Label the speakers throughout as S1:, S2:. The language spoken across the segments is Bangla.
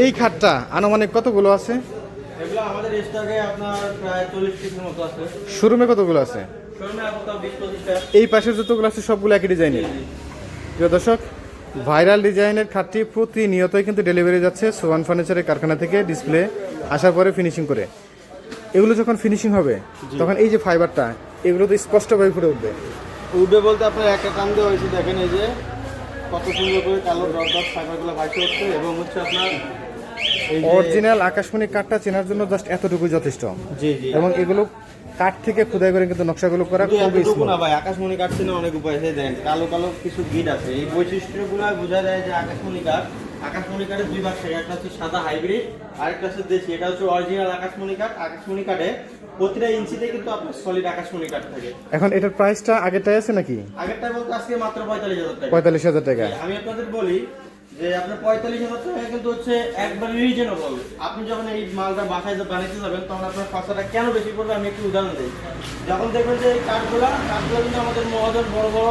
S1: এই খাটটা আনুমানিক কতগুলো আছে?
S2: এগুলো আমাদের স্টকে আপনার প্রায় 40 পিসের মতো আছে।
S1: শোরুমে কতগুলো আছে?
S2: শোরুমে আপাতত 20-25টা।
S1: এই পাশের যতগুলো আছে সবগুলো একই ডিজাইনের। প্রিয় দর্শক, ভাইরাল ডিজাইনের খাটটি প্রতিনিয়তই কিন্তু ডেলিভারি যাচ্ছে সোহান ফার্নিচারের কারখানা থেকে ডিসপ্লে আসার পরে ফিনিশিং করে। এগুলো যখন ফিনিশিং হবে তখন এই যে ফাইবারটা এগুলো তো স্পষ্টভাবে ফুটে উঠবে।
S2: উঠবে বলতে আপনার একটা টান দেওয়া হয়েছে, দেখেন এই যে কত সুন্দর করে কালো ডট ডট ফাইবারগুলো ভাসে উঠছে এবং হচ্ছে আপনার
S1: অরিজিনাল আকাশমণি কাঠটা চেনার জন্য জাস্ট এতটুকু যথেষ্ট।
S2: জি জি।
S1: এবং এগুলো কাঠ থেকে খোদাই করে কিন্তু নকশাগুলো করা খুবই
S2: এতটুকু
S1: স্মুথ।
S2: না ভাই, আকাশমণি কাঠ চেনে অনেক উপায় আছে। দেখেন কালো কালো কিছু গিট আছে, এই বৈশিষ্ট্যগুলো বোঝা যায় যে আকাশমণি কাঠ। আকাশমণি কাঠের দুই ভাগ থাকে, একটা হচ্ছে সাদা হাইব্রিড, আরেকটা হচ্ছে দেশি। এটা হচ্ছে অরিজিনাল আকাশমণি কাঠ। আকাশমণি কাঠে প্রতিটা ইঞ্চিতে কিন্তু আপনার সলিড আকাশমণি কাঠ থাকে।
S1: এখন এটার প্রাইসটা আগেরটাই আছে নাকি?
S2: আগেরটা বলতে আজকে মাত্র 45,000 টাকা।
S1: 45,000 টাকা।
S2: আমি আপনাদের বলি যে আপনার 45,000 টাকা কিন্তু হচ্ছে একবার রিজনেবল। আপনি যখন এই মালটা বাসায় বানাইতে যাবেন তখন আপনার খরচাটা কেন বেশি পড়বে আমি একটু উদাহরণ দিই। যখন দেখবেন যে এই কাঠগুলো কিন্তু আমাদের মহাজন বড় বড়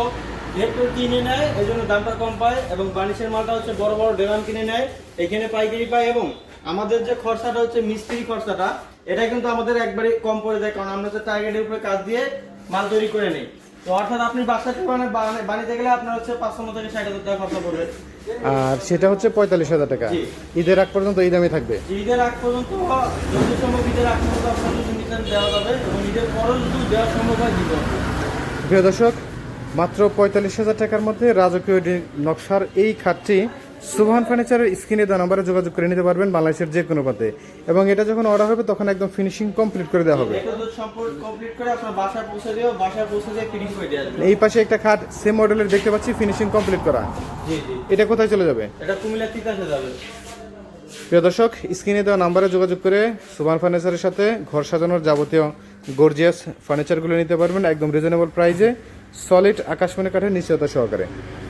S2: ভেক্টর কিনে নেয়, এই জন্য দামটা কম পায়, এবং বানিশের মালটা হচ্ছে বড় বড় ডেরাম কিনে নেয়, এখানে পাইকারি পায়, এবং আমাদের যে খরচাটা হচ্ছে মিস্ত্রি খরচাটা এটা কিন্তু আমাদের একবারে কম পড়ে যায়, কারণ আমরা হচ্ছে টার্গেটের উপরে কাজ দিয়ে মাল তৈরি করে নিই। তো অর্থাৎ আপনি বাসাতে বানাইতে গেলে আপনার হচ্ছে 500 থেকে 60,000 টাকা খরচা পড়বে।
S1: আর সেটা হচ্ছে 45,000 টাকা।
S2: জি।
S1: ঈদের আগ পর্যন্ত এই দামে থাকবে।
S2: ঈদের আগ পর্যন্ত যদি সম্ভব ঈদের আগ পর্যন্ত আপনার যদি নিতেন দেওয়া যাবে, এবং ঈদের পরেও যদি দেওয়া সম্ভব হয় দিব।
S1: প্রিয় দর্শক, মাত্র 45,000 টাকার মধ্যে রাজকীয় নকশার এই খাটটি সোহান ফার্নিচারের স্ক্রিনে দেওয়া নাম্বারে যোগাযোগ করে নিতে পারবেন বাংলাদেশের যে কোনো প্রান্তে। এবং এটা যখন অর্ডার হবে তখন একদম ফিনিশিং কমপ্লিট করে দেওয়া হবে।
S2: এটা তো সম্পূর্ণ কমপ্লিট করে আপনার বাসায় পৌঁছে দিও, বাসায় পৌঁছে দিয়ে ফিটিং করে দেওয়া যাবে।
S1: এই পাশে একটা খাট সেম মডেলের দেখতে পাচ্ছি ফিনিশিং কমপ্লিট করা।
S2: জি জি।
S1: এটা কোথায় চলে যাবে?
S2: এটা কুমিল্লা তিতাসে যাবে।
S1: প্রিয় দর্শক, স্ক্রিনে দেওয়া নাম্বারে যোগাযোগ করে সোহান ফার্নিচারের সাথে ঘর সাজানোর যাবতীয় গর্জিয়াস ফার্নিচারগুলো নিতে পারবেন একদম রিজনেবল প্রাইসে, সলিড আকাশমণি কাঠের নিশ্চয়তা সহকারে।